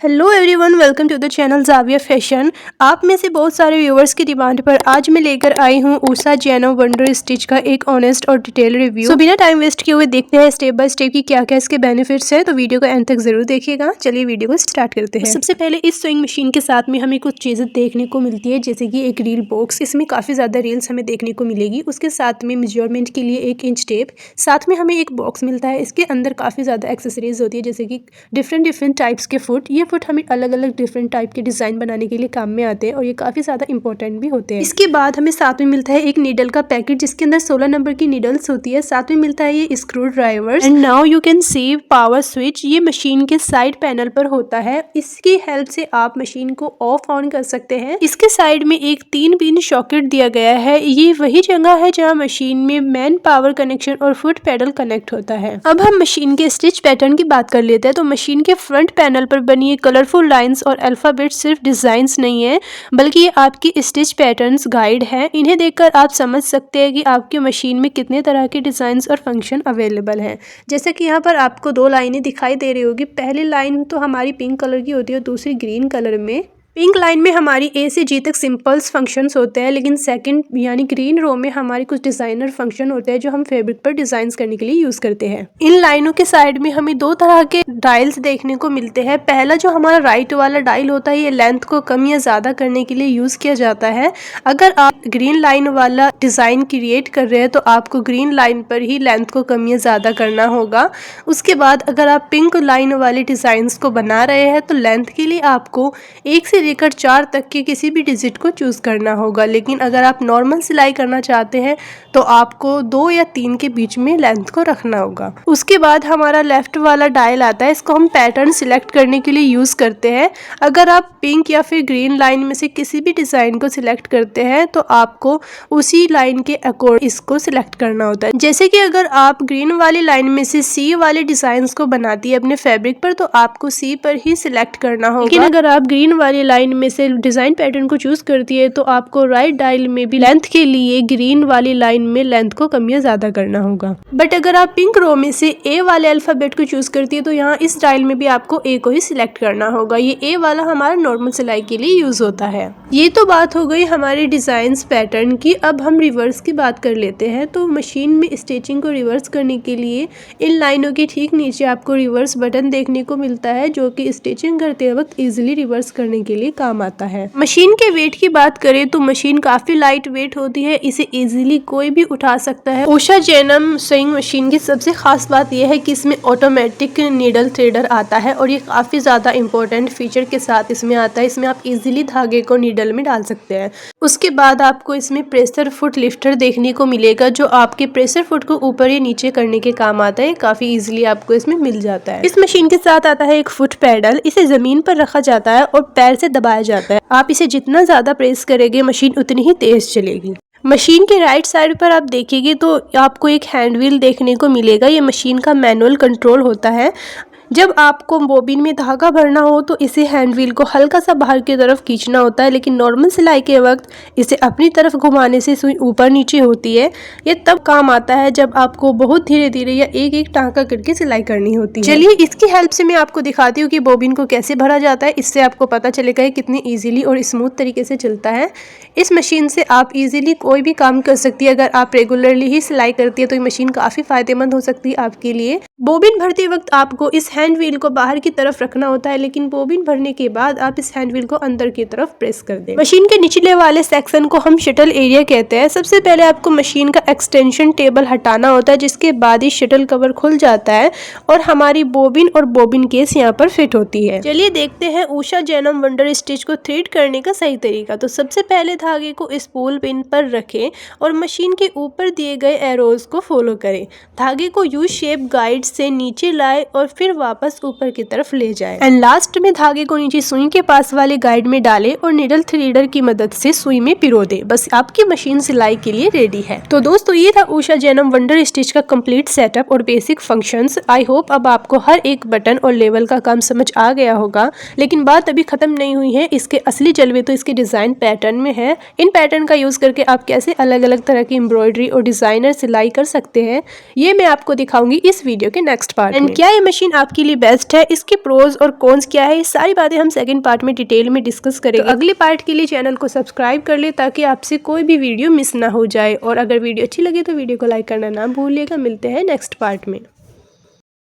Hello everyone, welcome to the channel Javia fashion. आप में से बहुत सारे व्यूवर्स की डिमांड पर आज मैं लेकर आई हूँ उषा जैनम वंडर स्टिच का एक ऑनेस्ट और डिटेल रिव्यू। बिना टाइम वेस्ट किए हुए देखते हैं स्टेप बाय स्टेप की क्या क्या इसके बेनिफिट्स है। तो वीडियो को एंड तक जरूर देखिएगा। चलिए वीडियो को स्टार्ट करते हैं। सबसे पहले इस स्विंग मशीन के साथ में हमें कुछ चीजें देखने को मिलती है, जैसे कि एक रील बॉक्स। इसमें काफी ज्यादा रील्स हमें देखने को मिलेगी। उसके साथ में मेजरमेंट के लिए 1 इंच टेप, साथ में हमें एक बॉक्स मिलता है। इसके अंदर काफी ज्यादा एक्सेसरीज होती है, जैसे कि डिफरेंट टाइप्स के फुट। ये फुट हमें अलग अलग डिफरेंट टाइप के डिजाइन बनाने के लिए काम में आते हैं और ये काफी ज्यादा इंपॉर्टेंट भी होते हैं। इसके बाद हमें साथ में मिलता है एक नीडल का पैकेट, जिसके अंदर 16 नंबर की नीडल्स होती है। साथ में मिलता है ये screw drivers. And now you can see power switch. ये मशीन के साइड पैनल पर होता है। इसकी हेल्प से आप मशीन को ऑफ ऑन कर सकते हैं। इसके साइड में एक 3 पिन सॉकेट दिया गया है। ये वही जगह है जहाँ मशीन में मेन पावर कनेक्शन और फुट पैडल कनेक्ट होता है। अब हम मशीन के स्टिच पैटर्न की बात कर लेते हैं। तो मशीन के फ्रंट पैनल पर बनी कलरफुल लाइंस और अल्फाबेट सिर्फ डिजाइन्स नहीं है, बल्कि ये आपकी स्टिच पैटर्न्स गाइड है। इन्हें देखकर आप समझ सकते हैं कि आपकी मशीन में कितने तरह के डिजाइन्स और फंक्शन अवेलेबल हैं। जैसे कि यहाँ पर आपको 2 लाइनें दिखाई दे रही होगी। पहली लाइन तो हमारी पिंक कलर की होती है और दूसरी ग्रीन कलर में। पिंक लाइन में हमारी ए से जी तक सिंपल्स फंक्शंस होते हैं, लेकिन सेकंड यानी ग्रीन रो में हमारे कुछ डिजाइनर फंक्शन होते हैं जो हम फैब्रिक पर डिजाइन करने के लिए यूज करते हैं। इन लाइनों के साइड में हमें 2 तरह के डायल्स देखने को मिलते हैं। पहला जो हमारा राइट वाला डायल होता है, ये लेंथ को कम या ज्यादा करने के लिए यूज किया जाता है। अगर आप ग्रीन लाइन वाला डिजाइन क्रिएट कर रहे हैं तो आपको ग्रीन लाइन पर ही लेंथ को कम या ज्यादा करना होगा। उसके बाद अगर आप पिंक लाइन वाले डिजाइन को बना रहे हैं तो लेंथ के लिए आपको 1 से लेकर 4 तक के किसी भी डिजिट को चूज करना होगा। लेकिन अगर आप नॉर्मल सिलाई करना चाहते हैं तो आपको 2 या 3 के बीच में लेंथ को रखना होगा। उसके बाद हमारा लेफ्ट वाला डायल आता है। इसको हम पैटर्न सिलेक्ट करने के लिए यूज करते हैं। अगर आप पिंक या फिर ग्रीन लाइन में से किसी भी डिजाइन को सिलेक्ट करते हैं तो आपको उसी लाइन के अकॉर्डिंग इसको सिलेक्ट करना होता है। जैसे कि अगर आप ग्रीन वाली लाइन में से सी वाले डिजाइन को बनाती है अपने फैब्रिक पर, तो आपको सी पर ही सिलेक्ट करना होगा। लेकिन अगर आप ग्रीन वाली लाइन में से डिजाइन पैटर्न को चूज करती है तो आपको राइट डायल में भी लेंथ के लिए ग्रीन वाली लाइन में लेंथ को कम या ज्यादा करना होगा। बट अगर आप पिंक रो में से ए वाले अल्फाबेट को चूज करती है तो यहाँ इस डायल में भी आपको ए को ही सिलेक्ट करना होगा। ये ए वाला हमारा नॉर्मल सिलाई के लिए यूज होता है। ये तो बात हो गई हमारे डिजाइन पैटर्न की। अब हम रिवर्स की बात कर लेते हैं। तो मशीन में स्टिचिंग को रिवर्स करने के लिए इन लाइनों के ठीक नीचे आपको रिवर्स बटन देखने को मिलता है, जो कि स्टिचिंग करते वक्त इजिली रिवर्स करने के लिए काम आता है। मशीन के वेट की बात करें तो मशीन काफी लाइट वेट होती है। इसे इजीली कोई भी उठा सकता है। उषा जैनम स्विंग मशीन की सबसे खास बात यह है कि इसमें ऑटोमेटिक नीडल थ्रेडर आता है और ये काफी ज्यादा इंपॉर्टेंट फीचर के साथ इसमें आता है। इसमें आप इजीली धागे को नीडल में डाल सकते हैं। उसके बाद आपको इसमें प्रेशर फुट लिफ्टर देखने को मिलेगा, जो आपके प्रेशर फुट को ऊपर या नीचे करने के काम आता है। काफी इजीली आपको इसमें मिल जाता है। इस मशीन के साथ आता है एक फुट पैडल। इसे जमीन पर रखा जाता है और पैर से दबाया जाता है। आप इसे जितना ज्यादा प्रेस करेंगे मशीन उतनी ही तेज चलेगी। मशीन के राइट साइड पर आप देखेंगे तो आपको एक हैंड व्हील देखने को मिलेगा। ये मशीन का मैनुअल कंट्रोल होता है। जब आपको बोबिन में धागा भरना हो तो इसे हैंड व्हील को हल्का सा बाहर की तरफ खींचना होता है, लेकिन नॉर्मल सिलाई के वक्त इसे अपनी तरफ घुमाने से सुई ऊपर नीचे होती है। ये तब काम आता है जब आपको बहुत धीरे धीरे या एक एक टांका करके सिलाई करनी होती है। चलिए इसकी हेल्प से मैं आपको दिखाती हूँ कि बोबिन को कैसे भरा जाता है। इससे आपको पता चलेगा कि कितनी ईजिली और स्मूथ तरीके से चलता है। इस मशीन से आप इजीली कोई भी काम कर सकती है। अगर आप रेगुलरली ही सिलाई करती है तो ये मशीन काफी फायदेमंद हो सकती है आपके लिए। बोबिन भरते वक्त आपको इस हैंड व्हील को बाहर की तरफ रखना होता है, लेकिन बोबिन भरने के बाद आप इस हैंड व्हील को अंदर की तरफ प्रेस कर दें। मशीन के निचले वाले सेक्शन को हम शटल एरिया कहते हैं। सबसे पहले आपको मशीन का एक्सटेंशन टेबल हटाना होता है, जिसके बाद ही शटल कवर खुल जाता है और हमारी बोबिन और बोबिन केस यहाँ पर फिट होती है। चलिए देखते हैं उषा जैनम वंडर स्टिच को थ्रेड करने का सही तरीका। तो सबसे पहले धागे को स्पूल पिन पर रखें और मशीन के ऊपर दिए गए एरोज को फॉलो करें। धागे को यू शेप गाइड से नीचे लाए और फिर वापस ऊपर की तरफ ले जाए। एंड लास्ट में धागे को नीचे सुई के पास वाले गाइड में डालें और नीडल थ्रेडर की मदद से सुई में पिरो दे। बस आपकी मशीन सिलाई के लिए रेडी है। तो दोस्तों ये था उषा जैनम वंडर स्टिच का कंप्लीट सेटअप और बेसिक फंक्शंस। आई होप अब आपको हर एक बटन और लेवल का काम समझ आ गया होगा। लेकिन बात अभी खत्म नहीं हुई है। इसके असली जलवे तो इसके डिजाइन पैटर्न में है। इन पैटर्न का यूज करके आप कैसे अलग अलग तरह की एम्ब्रॉयडरी और डिजाइनर सिलाई कर सकते हैं, ये मैं आपको दिखाऊंगी इस वीडियो के के नेक्स्ट पार्ट में। क्या ये मशीन आपके लिए बेस्ट है, इसके प्रोज और कॉन्स क्या है, ये सारी बातें हम सेकंड पार्ट में डिटेल में डिस्कस करेंगे। तो अगले पार्ट के लिए चैनल को सब्सक्राइब कर ले ताकि आपसे कोई भी वीडियो मिस ना हो जाए। और अगर वीडियो अच्छी लगे तो वीडियो को लाइक करना ना भूलिएगा। मिलते हैं नेक्स्ट पार्ट में।